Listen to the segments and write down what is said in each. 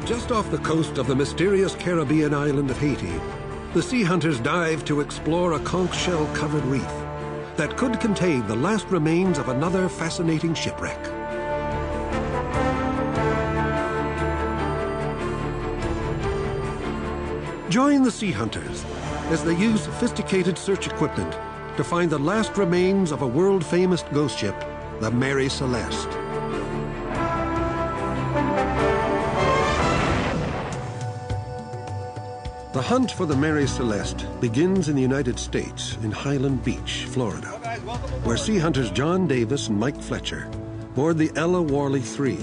Just off the coast of the mysterious Caribbean island of Haiti, the sea hunters dive to explore a conch shell-covered reef that could contain the last remains of another fascinating shipwreck. Join the sea hunters as they use sophisticated search equipment to find the last remains of a world-famous ghost ship, the Mary Celeste. The hunt for the Mary Celeste begins in the United States in Highland Beach, Florida, where sea hunters John Davis and Mike Fletcher board the Ella Warley III,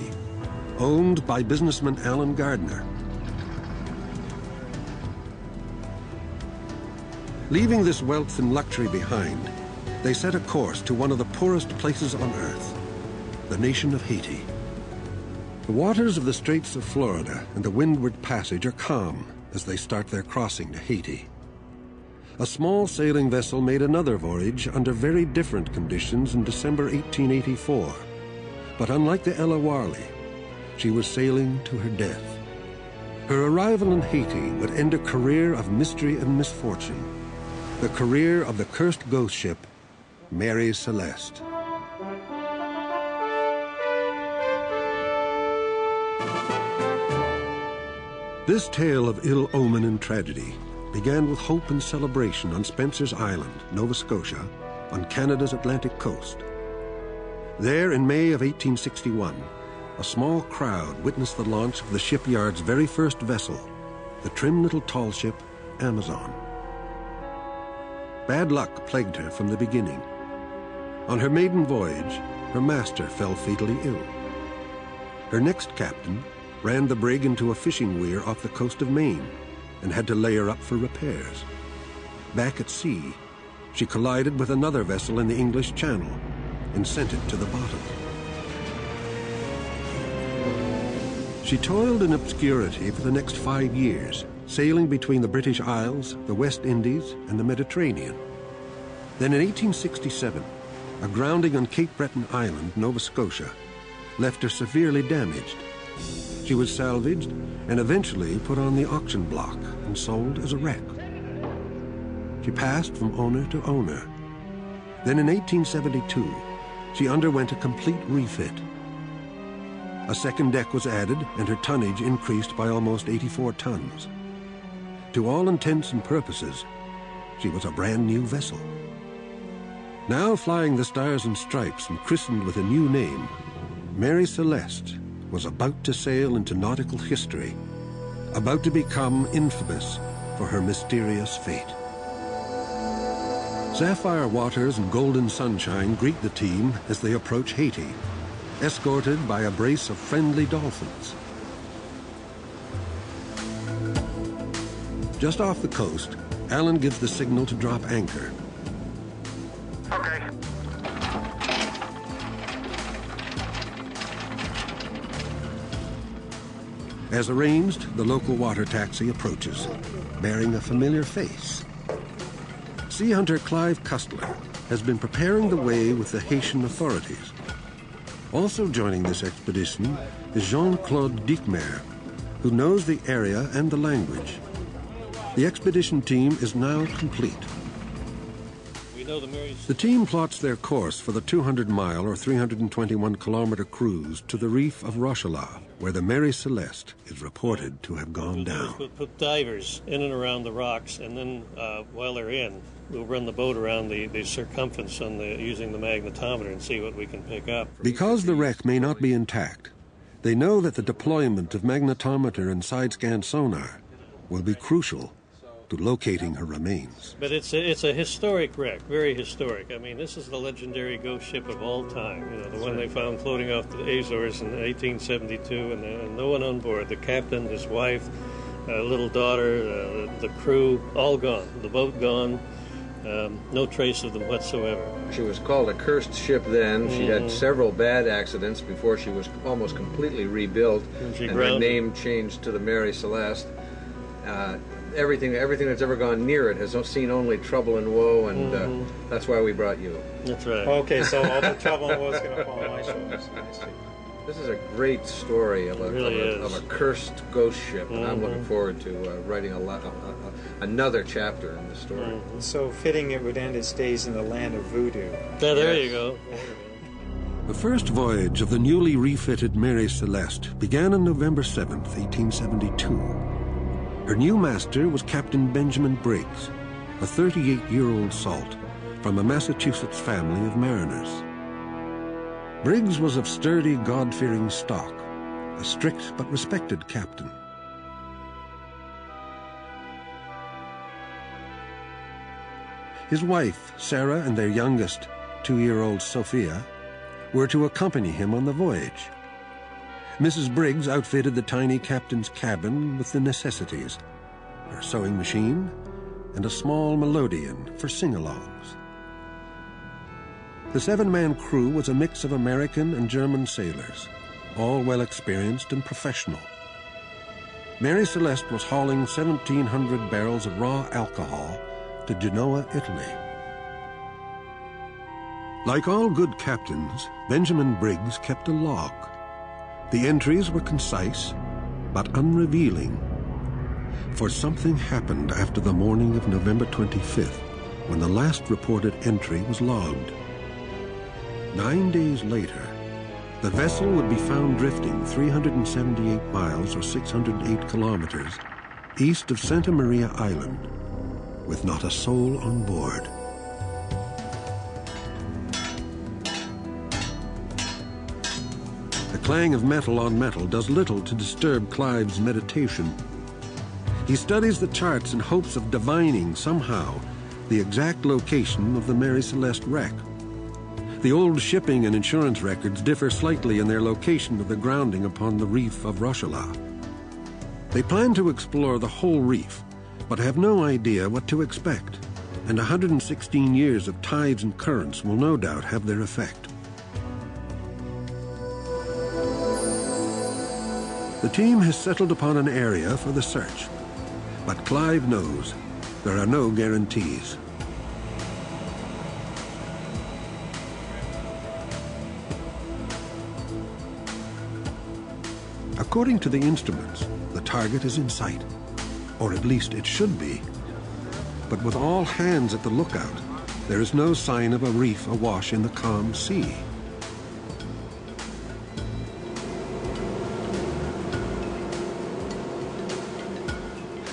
owned by businessman Alan Gardner. Leaving this wealth and luxury behind, they set a course to one of the poorest places on Earth, the nation of Haiti. The waters of the Straits of Florida and the Windward Passage are calm as they start their crossing to Haiti. A small sailing vessel made another voyage under very different conditions in December 1884. But unlike the Ella Warley, she was sailing to her death. Her arrival in Haiti would end a career of mystery and misfortune, the career of the cursed ghost ship, Mary Celeste. This tale of ill omen and tragedy began with hope and celebration on Spencer's Island, Nova Scotia, on Canada's Atlantic coast. There, in May of 1861, a small crowd witnessed the launch of the shipyard's very first vessel, the trim little tall ship, Amazon. Bad luck plagued her from the beginning. On her maiden voyage, her master fell fatally ill. Her next captain ran the brig into a fishing weir off the coast of Maine and had to lay her up for repairs. Back at sea, she collided with another vessel in the English Channel and sent it to the bottom. She toiled in obscurity for the next 5 years, sailing between the British Isles, the West Indies, and the Mediterranean. Then in 1867, a grounding on Cape Breton Island, Nova Scotia, left her severely damaged. She was salvaged and eventually put on the auction block and sold as a wreck. She passed from owner to owner. Then in 1872, she underwent a complete refit. A second deck was added and her tonnage increased by almost 84 tons. To all intents and purposes, she was a brand new vessel. Now flying the Stars and Stripes and christened with a new name, Mary Celeste was about to sail into nautical history, about to become infamous for her mysterious fate. Sapphire waters and golden sunshine greet the team as they approach Haiti, escorted by a brace of friendly dolphins. Just off the coast, Alan gives the signal to drop anchor. Okay. As arranged, the local water taxi approaches, bearing a familiar face. Sea hunter Clive Custler has been preparing the way with the Haitian authorities. Also joining this expedition is Jean-Claude Diekmer, who knows the area and the language. The expedition team is now complete. The team plots their course for the 200-mile or 321-kilometer cruise to the reef of Rochela, where the Mary Celeste is reported to have gone down. We'll put divers in and around the rocks, and then while they're in, we'll run the boat around the circumference using the magnetometer and see what we can pick up. Because the wreck may not be intact, they know that the deployment of magnetometer and side-scan sonar will be crucial to locating her remains. But it's a historic wreck, very historic. I mean, this is the legendary ghost ship of all time. You know, the one they found floating off the Azores in 1872, and no one on board. The captain, his wife, little daughter, the crew, all gone. The boat gone. No trace of them whatsoever. She was called a cursed ship then. She had several bad accidents before she was almost completely rebuilt, and her name changed to the Mary Celeste. Everything that's ever gone near it has seen only trouble and woe, and that's why we brought you. That's right. Okay, so all the trouble and woe is going to fall on my shoulders. This is a great story of a cursed ghost ship, and I'm looking forward to writing another chapter in the story. So fitting it would end its days in the land of voodoo. There you go. The first voyage of the newly refitted Mary Celeste began on November 7th, 1872. Her new master was Captain Benjamin Briggs, a 38-year-old salt from a Massachusetts family of mariners. Briggs was of sturdy, God-fearing stock, a strict but respected captain. His wife, Sarah, and their youngest, 2-year-old Sophia, were to accompany him on the voyage. Mrs. Briggs outfitted the tiny captain's cabin with the necessities, her sewing machine, and a small melodeon for sing-alongs. The 7-man crew was a mix of American and German sailors, all well experienced and professional. Mary Celeste was hauling 1,700 barrels of raw alcohol to Genoa, Italy. Like all good captains, Benjamin Briggs kept a log. The entries were concise, but unrevealing. For something happened after the morning of November 25th, when the last reported entry was logged. 9 days later, the vessel would be found drifting 378 miles or 608 kilometers east of Santa Maria Island, with not a soul on board. The clang of metal on metal does little to disturb Clive's meditation. He studies the charts in hopes of divining somehow the exact location of the Mary Celeste wreck. The old shipping and insurance records differ slightly in their location of the grounding upon the reef of Rochela. They plan to explore the whole reef, but have no idea what to expect, and 116 years of tides and currents will no doubt have their effect. The team has settled upon an area for the search, but Clive knows there are no guarantees. According to the instruments, the target is in sight, or at least it should be. But with all hands at the lookout, there is no sign of a reef awash in the calm sea.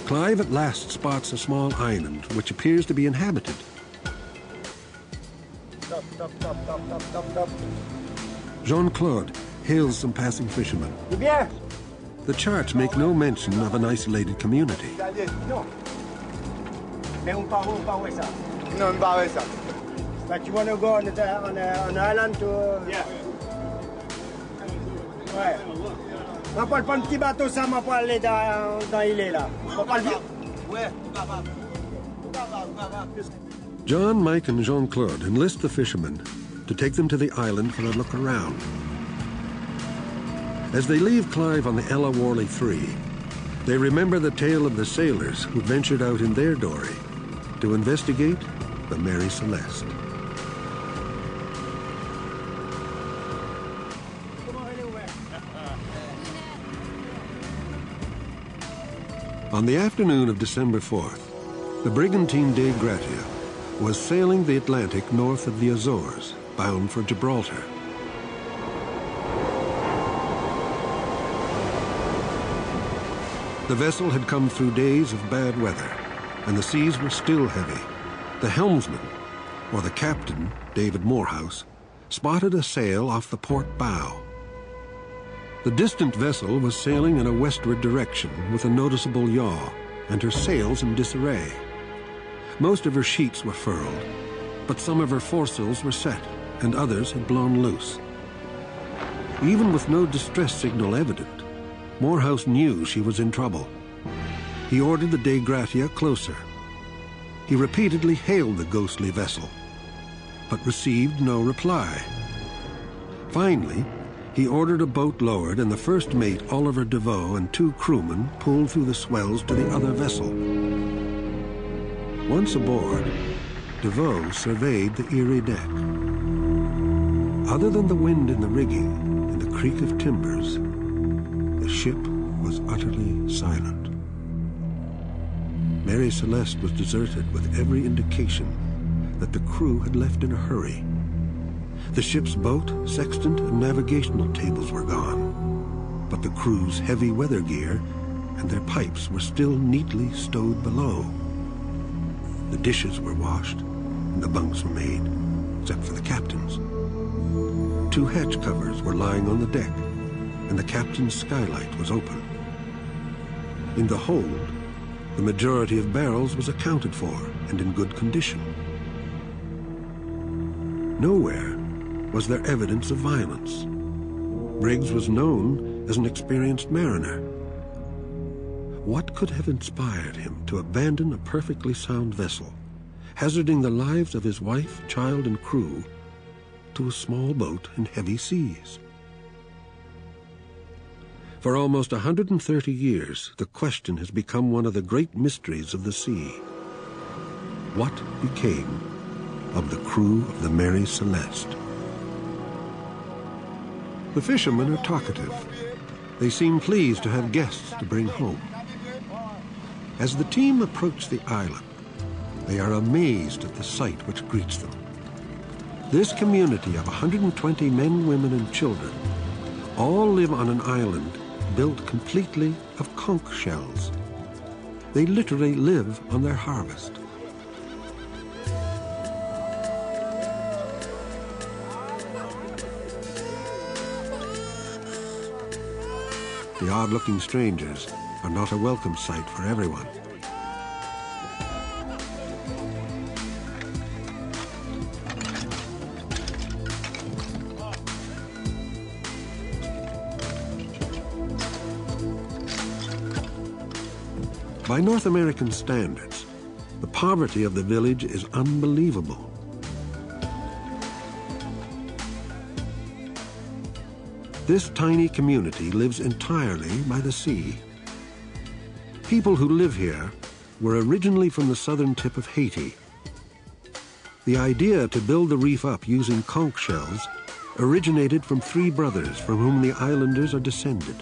Clive at last spots a small island which appears to be inhabited. Stop. Jean-Claude hails some passing fishermen. The charts make no mention of an isolated community. No, but you want to go on an island to... Yeah. Ouais. On peut prendre un petit bateau, ça m'a pas aller dans l'île là. John, Mike, and Jean-Claude enlist the fishermen to take them to the island for a look around. As they leave Clive on the Ella Worley 3, they remember the tale of the sailors who ventured out in their dory to investigate the Mary Celeste. On the afternoon of December 4th, the brigantine Dei Gratia was sailing the Atlantic north of the Azores, bound for Gibraltar. The vessel had come through days of bad weather, and the seas were still heavy. The helmsman, or the captain, David Morehouse, spotted a sail off the port bow. The distant vessel was sailing in a westward direction with a noticeable yaw, and her sails in disarray. Most of her sheets were furled, but some of her foresails were set, and others had blown loose. Even with no distress signal evident, Morehouse knew she was in trouble. He ordered the Dei Gratia closer. He repeatedly hailed the ghostly vessel, but received no reply. Finally, he ordered a boat lowered, and the first mate, Oliver DeVoe, and 2 crewmen pulled through the swells to the other vessel. Once aboard, DeVoe surveyed the eerie deck. Other than the wind in the rigging and the creak of timbers, the ship was utterly silent. Mary Celeste was deserted with every indication that the crew had left in a hurry. The ship's boat, sextant, and navigational tables were gone, but the crew's heavy weather gear and their pipes were still neatly stowed below. The dishes were washed, and the bunks were made, except for the captain's. 2 hatch covers were lying on the deck, and the captain's skylight was open. In the hold, the majority of barrels was accounted for and in good condition. Nowhere was there evidence of violence. Briggs was known as an experienced mariner. What could have inspired him to abandon a perfectly sound vessel, hazarding the lives of his wife, child, and crew to a small boat in heavy seas? For almost 130 years, the question has become one of the great mysteries of the sea. What became of the crew of the Mary Celeste? The fishermen are talkative. They seem pleased to have guests to bring home. As the team approach the island, they are amazed at the sight which greets them. This community of 120 men, women, and children all live on an island built completely of conch shells. They literally live on their harvest. The odd-looking strangers are not a welcome sight for everyone. By North American standards, the poverty of the village is unbelievable. This tiny community lives entirely by the sea. People who live here were originally from the southern tip of Haiti. The idea to build the reef up using conch shells originated from 3 brothers from whom the islanders are descended.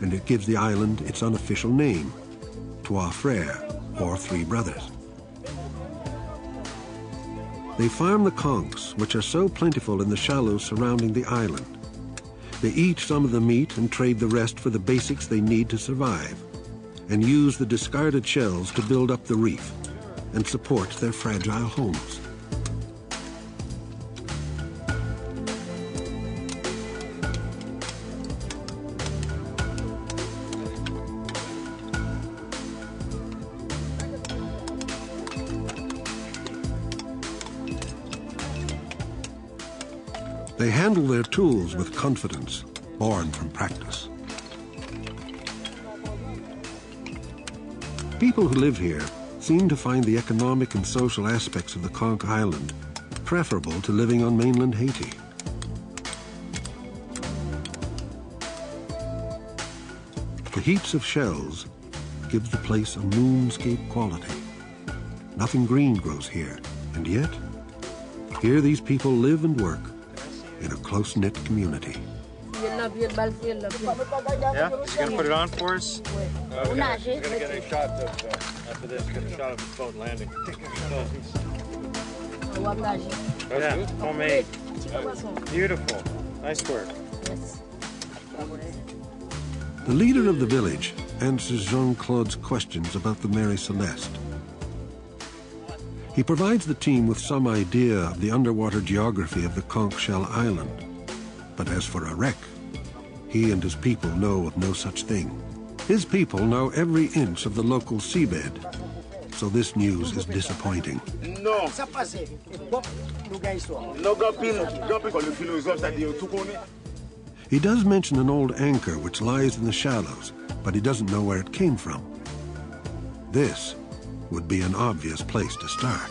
And it gives the island its unofficial name, Trois Frères, or 3 brothers. They farm the conchs, which are so plentiful in the shallows surrounding the island. They eat some of the meat and trade the rest for the basics they need to survive, and use the discarded shells to build up the reef and support their fragile homes. They handle their tools with confidence, born from practice. People who live here seem to find the economic and social aspects of the conch island preferable to living on mainland Haiti. The heaps of shells give the place a moonscape quality. Nothing green grows here, and yet, here these people live and work in a close-knit community. Yeah? She's going to put it on for us? We're going to get a shot of, after this, get a shot of the boat landing. Yeah, homemade. Beautiful. Nice work. The leader of the village answers Jean-Claude's questions about the Mary Celeste. He provides the team with some idea of the underwater geography of the conch shell island. But as for a wreck, he and his people know of no such thing. His people know every inch of the local seabed, so this news is disappointing. He does mention an old anchor which lies in the shallows, but he doesn't know where it came from. This would be an obvious place to start.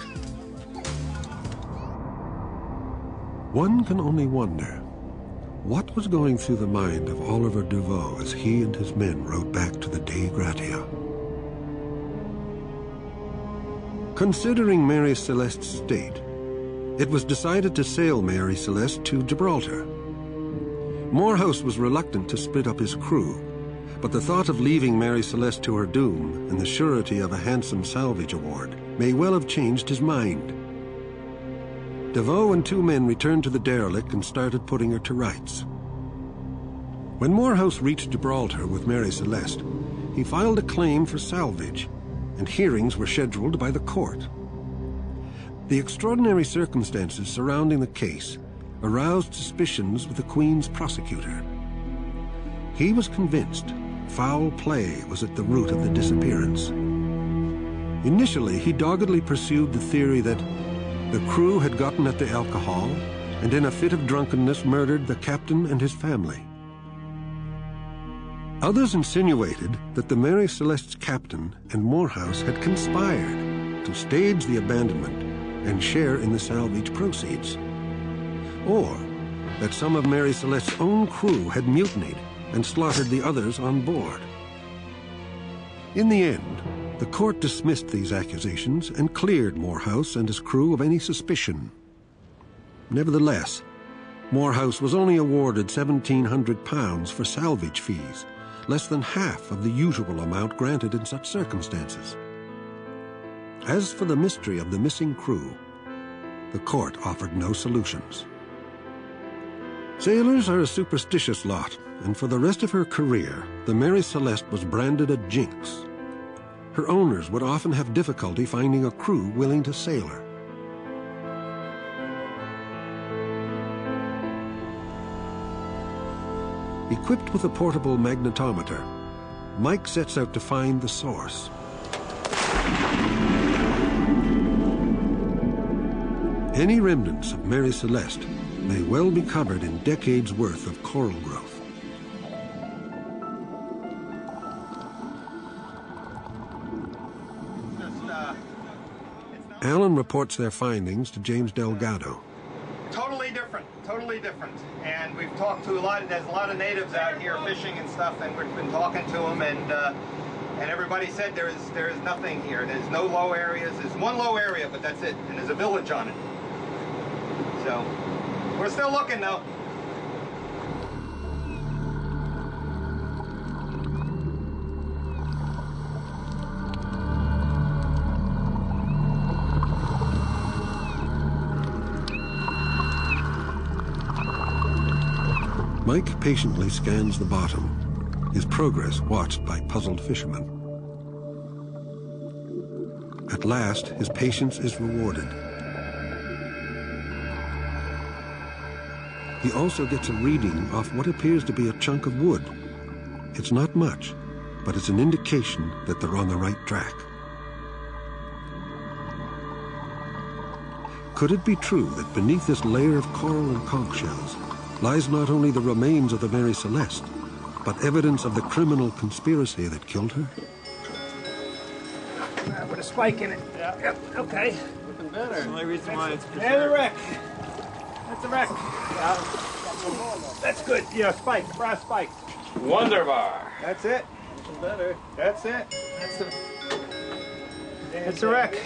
One can only wonder what was going through the mind of Oliver Duveau as he and his men rowed back to the Dei Gratia. Considering Mary Celeste's state, it was decided to sail Mary Celeste to Gibraltar. Morehouse was reluctant to split up his crew, but the thought of leaving Mary Celeste to her doom and the surety of a handsome salvage award may well have changed his mind. DeVoe and 2 men returned to the derelict and started putting her to rights. When Morehouse reached Gibraltar with Mary Celeste, he filed a claim for salvage, and hearings were scheduled by the court. The extraordinary circumstances surrounding the case aroused suspicions with the Queen's prosecutor. He was convinced foul play was at the root of the disappearance. Initially, he doggedly pursued the theory that the crew had gotten at the alcohol and in a fit of drunkenness murdered the captain and his family. Others insinuated that the Mary Celeste's captain and Morehouse had conspired to stage the abandonment and share in the salvage proceeds, or that some of Mary Celeste's own crew had mutinied and slaughtered the others on board. In the end, the court dismissed these accusations and cleared Morehouse and his crew of any suspicion. Nevertheless, Morehouse was only awarded £1,700 for salvage fees, less than half of the usual amount granted in such circumstances. As for the mystery of the missing crew, the court offered no solutions. Sailors are a superstitious lot, and for the rest of her career, the Mary Celeste was branded a jinx. Her owners would often have difficulty finding a crew willing to sail her. Equipped with a portable magnetometer, Mike sets out to find the source. Any remnants of Mary Celeste may well be covered in decades' worth of coral growth. Alan reports their findings to James Delgado. Totally different. And we've talked to there's a lot of natives out here fishing and stuff, and we've been talking to them, and everybody said there is nothing here. There's no low areas. There's one low area, but that's it, and there's a village on it. So, we're still looking though. Mike patiently scans the bottom, his progress watched by puzzled fishermen. At last, his patience is rewarded. He also gets a reading off what appears to be a chunk of wood. It's not much, but it's an indication that they're on the right track. Could it be true that beneath this layer of coral and conch shells lies not only the remains of the Mary Celeste, but evidence of the criminal conspiracy that killed her? Put a spike in it. Yeah. Yep, okay. Looking better. That's the only reason why it's There's the wreck. That's the wreck. Yeah. That's good. Yeah, spike, brass spike. Wunderbar. That's it. Looking better. That's it. That's the wreck.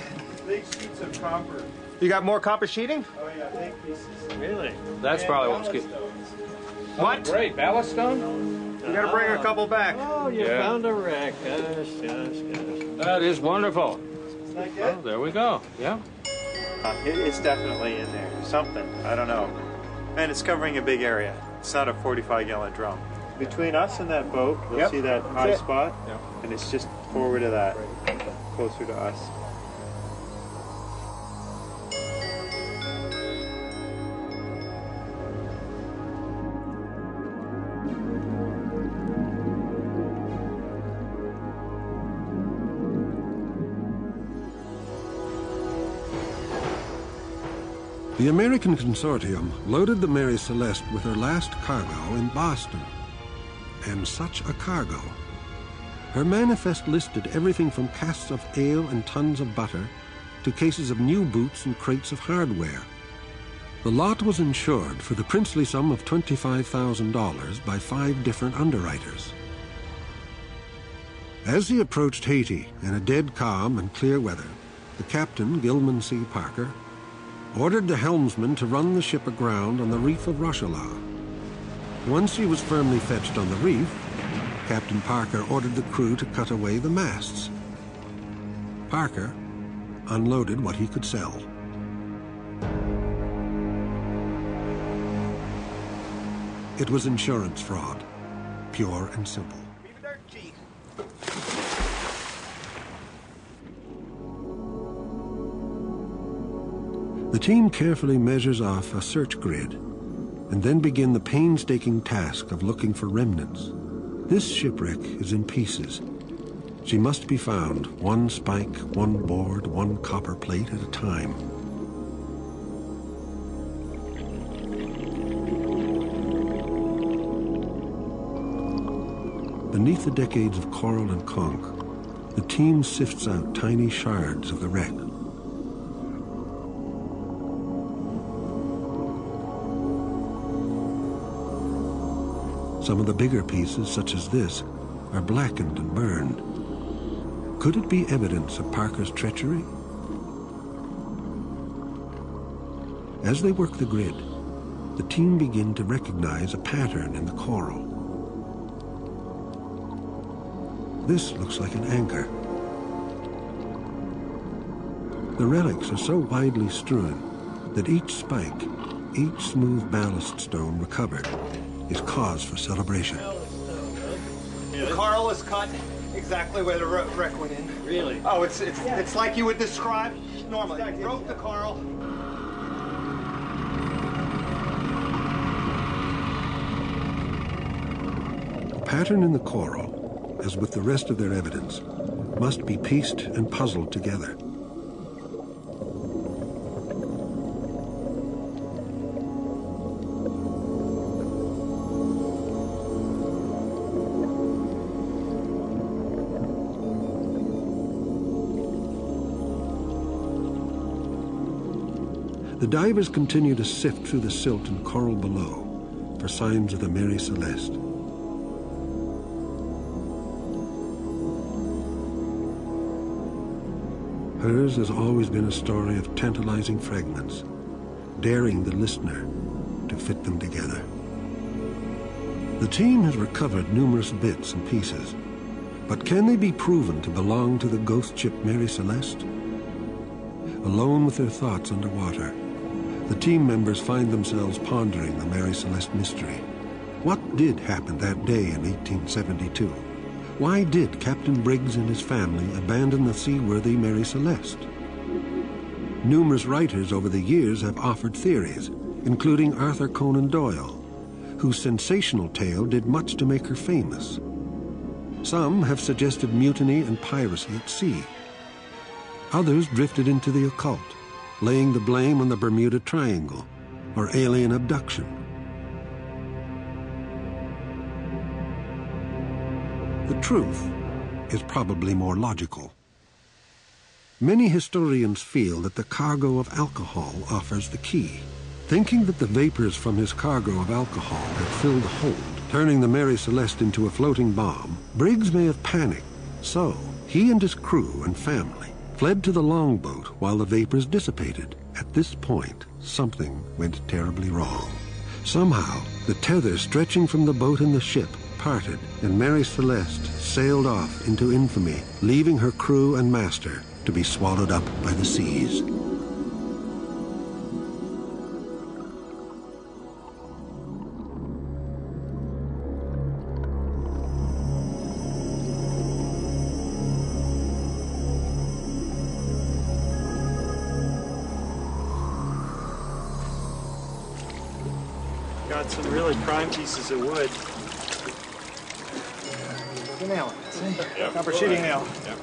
Big sheets of copper. You got more copper sheeting? Oh yeah, big pieces. Really? That's probably what was good. What? Great, ballast stone? You gotta bring a couple back. Oh, you Yeah. found a wreck. Gosh. That is wonderful. Like Oh, there we go. Yeah. It's definitely in there. Something. I don't know. And it's covering a big area. It's not a 45-gallon drum. Between us and that boat, you'll Yep. see that high That's it. spot, Yep. and it's just forward of that, closer to us. The American consortium loaded the Mary Celeste with her last cargo in Boston. And such a cargo. Her manifest listed everything from casks of ale and tons of butter to cases of new boots and crates of hardware. The lot was insured for the princely sum of $25,000 by 5 different underwriters. As he approached Haiti in a dead calm and clear weather, the captain, Gilman C. Parker, ordered the helmsman to run the ship aground on the reef of Rochelaure. Once she was firmly fetched on the reef, Captain Parker ordered the crew to cut away the masts. Parker unloaded what he could sell. It was insurance fraud, pure and simple. The team carefully measures off a search grid and then begin the painstaking task of looking for remnants. This shipwreck is in pieces. She must be found, one spike, one board, one copper plate at a time. Beneath the decades of coral and conch, the team sifts out tiny shards of the wreck. Some of the bigger pieces, such as this, are blackened and burned. Could it be evidence of Parker's treachery? As they work the grid, the team begin to recognize a pattern in the coral. This looks like an anchor. The relics are so widely strewn that each spike, each smooth ballast stone recovered, is cause for celebration. The coral is cut exactly where the wreck went in. Really? Oh, it's like you would describe normally. You broke the coral. The pattern in the coral, as with the rest of their evidence, must be pieced and puzzled together. The divers continue to sift through the silt and coral below for signs of the Mary Celeste. Hers has always been a story of tantalizing fragments, daring the listener to fit them together. The team has recovered numerous bits and pieces, but can they be proven to belong to the ghost ship Mary Celeste? Alone with their thoughts underwater, the team members find themselves pondering the Mary Celeste mystery. What did happen that day in 1872? Why did Captain Briggs and his family abandon the seaworthy Mary Celeste? Numerous writers over the years have offered theories, including Arthur Conan Doyle, whose sensational tale did much to make her famous. Some have suggested mutiny and piracy at sea. Others drifted into the occult, laying the blame on the Bermuda Triangle or alien abduction. The truth is probably more logical. Many historians feel that the cargo of alcohol offers the key. Thinking that the vapors from his cargo of alcohol had filled the hold, turning the Mary Celeste into a floating bomb, Briggs may have panicked. So, he and his crew and family fled to the longboat while the vapors dissipated. At this point, something went terribly wrong. Somehow, the tether stretching from the boat and the ship parted, and Mary Celeste sailed off into infamy, leaving her crew and master to be swallowed up by the seas. Got some really prime pieces of wood. The nail, see? Yep. Copper sheeting nail. Yep.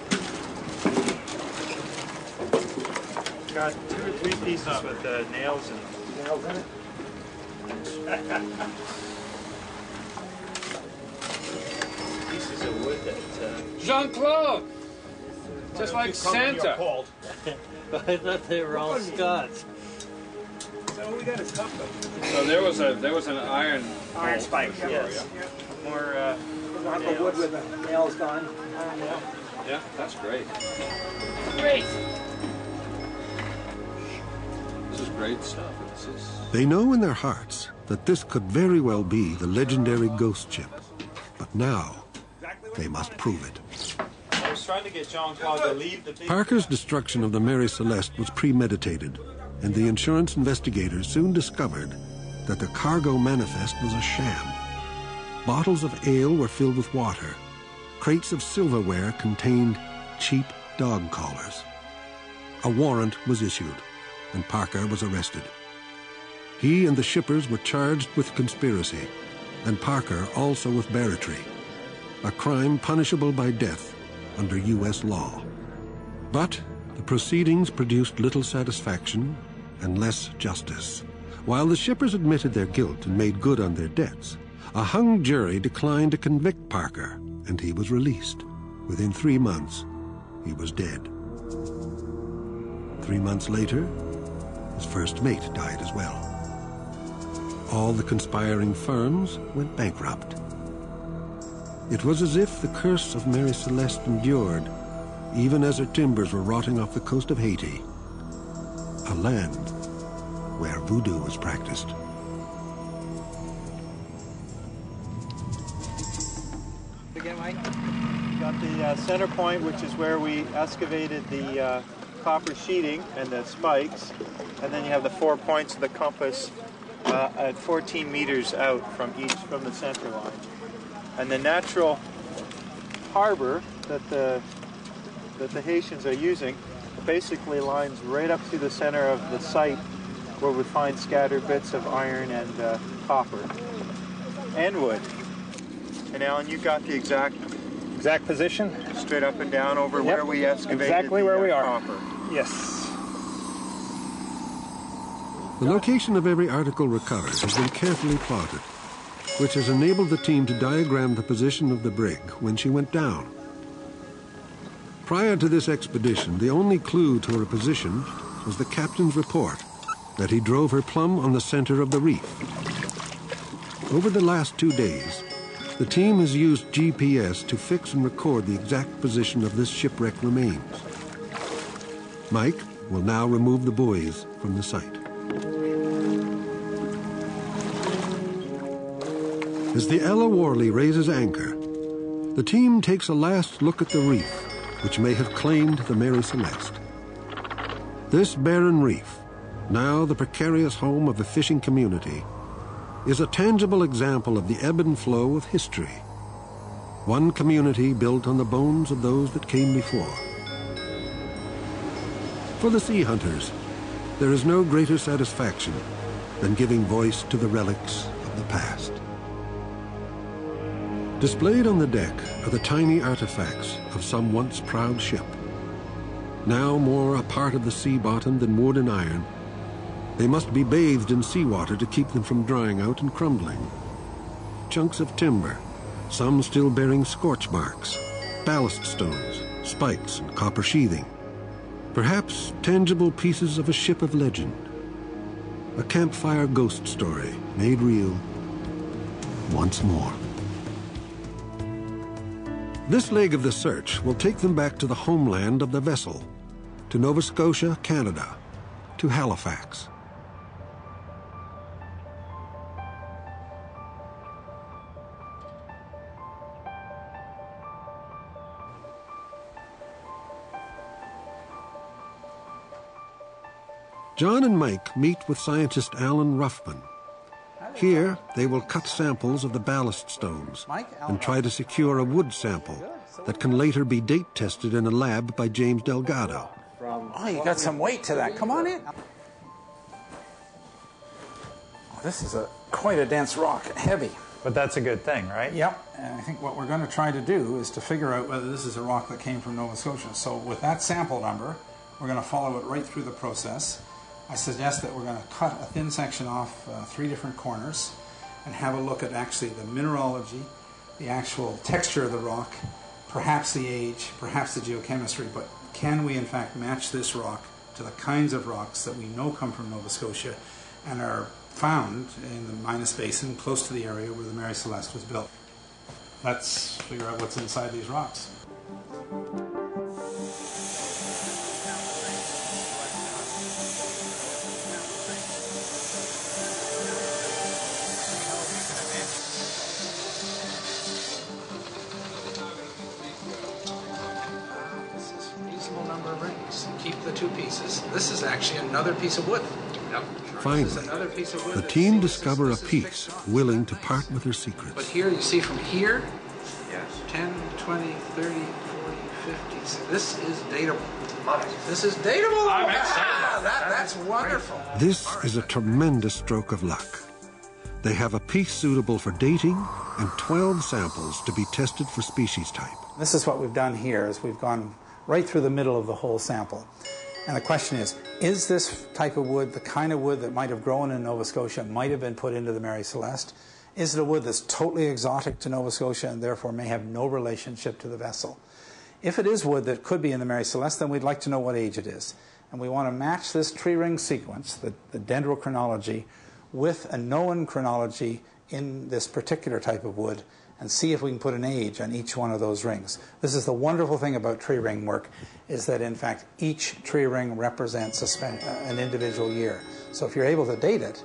Got 2 or 3 pieces with nails in it. Pieces of wood that... Jean-Claude! Just like Santa. I thought they were all Scots. So we got his compass. So there was an iron spike, yes. Yeah. More The wood with the nails gone. Yeah, that's great. Great. This is great stuff. They know in their hearts that this could very well be the legendary Ghost Ship. But now, they must prove it. I was trying to get Jean-Claude to leave the big... Parker's destruction of the Mary Celeste was premeditated, and the insurance investigators soon discovered that the cargo manifest was a sham. Bottles of ale were filled with water. Crates of silverware contained cheap dog collars. A warrant was issued, and Parker was arrested. He and the shippers were charged with conspiracy, and Parker also with barratry, a crime punishable by death under U.S. law. But the proceedings produced little satisfaction and less justice. While the shippers admitted their guilt and made good on their debts, a hung jury declined to convict Parker, and he was released. Within 3 months, he was dead. 3 months later, his first mate died as well. All the conspiring firms went bankrupt. It was as if the curse of Mary Celeste endured, even as her timbers were rotting off the coast of Haiti, a land where voodoo was practiced. Again, Mike? Got the center point, which is where we excavated the copper sheeting and the spikes, and then you have the 4 points of the compass at 14 meters out from the center line. And the natural harbor that the Haitians are using basically lines right up to the center of the site, where we find scattered bits of iron and copper and wood. And Alan, you got the exact position, straight up and down over where we excavated exactly where we are. Copper. Yes. The location of every article recovered has been carefully plotted, which has enabled the team to diagram the position of the brig when she went down. Prior to this expedition, the only clue to her position was the captain's report that he drove her plumb on the center of the reef. Over the last 2 days, the team has used GPS to fix and record the exact position of this shipwreck remains. Mike will now remove the buoys from the site. As the Ella Worley raises anchor, the team takes a last look at the reef, which may have claimed the Mary Celeste. This barren reef, now the precarious home of a fishing community, is a tangible example of the ebb and flow of history. One community built on the bones of those that came before. For the sea hunters, there is no greater satisfaction than giving voice to the relics of the past. Displayed on the deck are the tiny artifacts of some once proud ship. Now more a part of the sea bottom than wood and iron, they must be bathed in seawater to keep them from drying out and crumbling. Chunks of timber, some still bearing scorch marks, ballast stones, spikes, and copper sheathing. Perhaps tangible pieces of a ship of legend. A campfire ghost story made real once more. This leg of the search will take them back to the homeland of the vessel, to Nova Scotia, Canada, to Halifax. John and Mike meet with scientist Alan Ruffman. Here, they will cut samples of the ballast stones and try to secure a wood sample that can later be date tested in a lab by James Delgado. Oh, you got some weight to that. Come on in. Oh, this is quite a dense rock, heavy. But that's a good thing, right? Yep. And I think what we're going to try to do is to figure out whether this is a rock that came from Nova Scotia. So with that sample number, we're going to follow it right through the process. I suggest that we're going to cut a thin section off 3 different corners and have a look at actually the mineralogy, the actual texture of the rock, perhaps the age, perhaps the geochemistry, but can we in fact match this rock to the kinds of rocks that we know come from Nova Scotia and are found in the Minas Basin close to the area where the Mary Celeste was built. Let's figure out what's inside these rocks. pieces. This is actually another piece of wood. Yep. Finally, the team discover a piece willing to part with her secrets. But here, you see from here, 10, 20, 30, 40, 50. This is dateable. This is dateable. That's wonderful. This is a tremendous stroke of luck. They have a piece suitable for dating and 12 samples to be tested for species type. This is what we've done here, is we've gone right through the middle of the whole sample. And the question is this type of wood the kind of wood that might have grown in Nova Scotia, might have been put into the Mary Celeste? Is it a wood that's totally exotic to Nova Scotia and therefore may have no relationship to the vessel? If it is wood that could be in the Mary Celeste, then we'd like to know what age it is. And we want to match this tree ring sequence, the dendrochronology, with a known chronology in this particular type of wood and see if we can put an age on each one of those rings. This is the wonderful thing about tree ring work, is that in fact each tree ring represents an individual year. So if you're able to date it,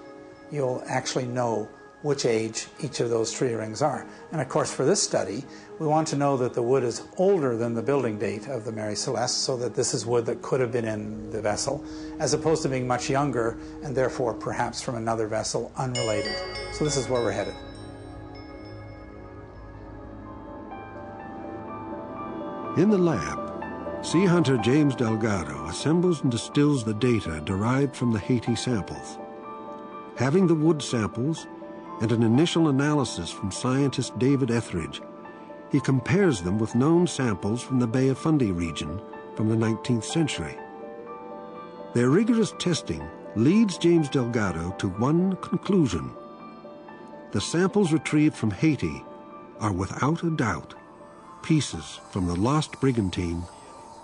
you'll actually know which age each of those tree rings are. And of course for this study, we want to know that the wood is older than the building date of the Mary Celeste, so that this is wood that could have been in the vessel, as opposed to being much younger and therefore perhaps from another vessel unrelated. So this is where we're headed. In the lab, sea hunter James Delgado assembles and distills the data derived from the Haiti samples. Having the wood samples and an initial analysis from scientist David Etheridge, he compares them with known samples from the Bay of Fundy region from the 19th century. Their rigorous testing leads James Delgado to one conclusion. The samples retrieved from Haiti are without a doubt pieces from the lost brigantine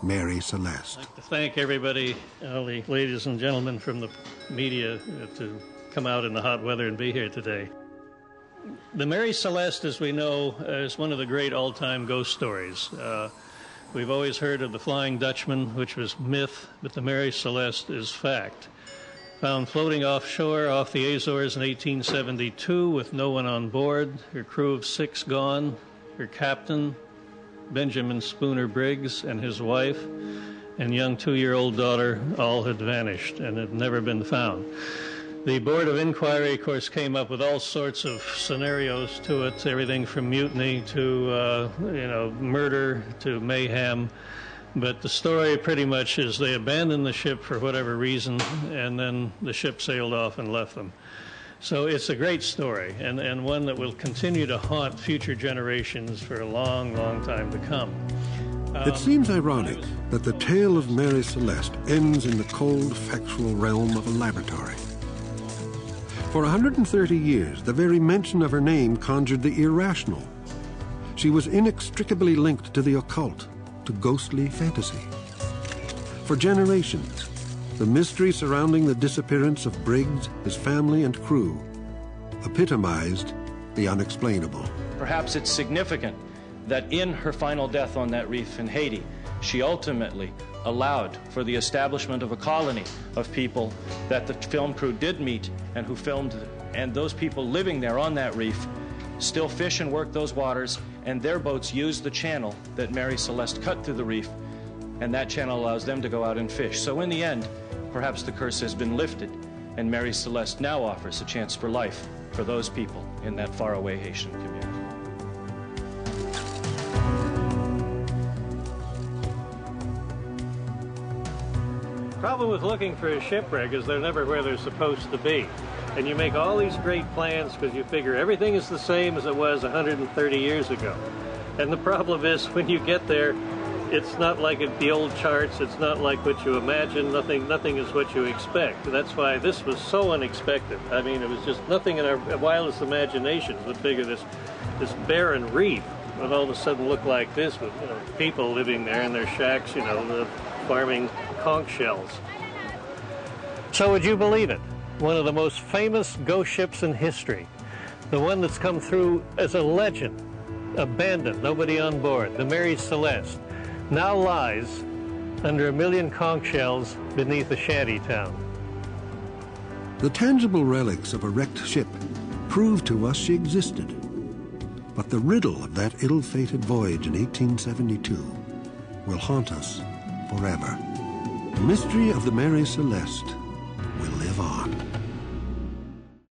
Mary Celeste. I'd like to thank everybody, all the ladies and gentlemen from the media, to come out in the hot weather and be here today. The Mary Celeste, as we know, is one of the great all-time ghost stories. We've always heard of the Flying Dutchman, which was myth, but the Mary Celeste is fact. Found floating offshore off the Azores in 1872 with no one on board, her crew of 6 gone, her captain, Benjamin Spooner Briggs, and his wife and young 2-year-old daughter all had vanished and had never been found. The Board of Inquiry, of course, came up with all sorts of scenarios to it, everything from mutiny to, murder to mayhem. But the story pretty much is they abandoned the ship for whatever reason, and then the ship sailed off and left them. So it's a great story, and one that will continue to haunt future generations for a long, long time to come. It seems ironic that the tale of Mary Celeste ends in the cold, factual realm of a laboratory. For 130 years, the very mention of her name conjured the irrational. She was inextricably linked to the occult, to ghostly fantasy. For generations, the mystery surrounding the disappearance of Briggs, his family, and crew epitomized the unexplainable. Perhaps it's significant that in her final death on that reef in Haiti, she ultimately allowed for the establishment of a colony of people that the film crew did meet and who filmed, and those people living there on that reef still fish and work those waters, and their boats use the channel that Mary Celeste cut through the reef, and that channel allows them to go out and fish. So in the end, perhaps the curse has been lifted, and Mary Celeste now offers a chance for life for those people in that faraway Haitian community. The problem with looking for a shipwreck is they're never where they're supposed to be. And you make all these great plans because you figure everything is the same as it was 130 years ago. And the problem is when you get there, it's not like the old charts, it's not like what you imagine, nothing is what you expect. And that's why this was so unexpected. I mean, it was just nothing in our wildest imaginations would figure this barren reef would all of a sudden look like this with people living there in their shacks, farming conch shells. So would you believe it? One of the most famous ghost ships in history, the one that's come through as a legend, abandoned, nobody on board, the Mary Celeste, now lies under 1 million conch shells beneath a shanty town. The tangible relics of a wrecked ship prove to us she existed. But the riddle of that ill-fated voyage in 1872 will haunt us forever. The mystery of the Mary Celeste will live on.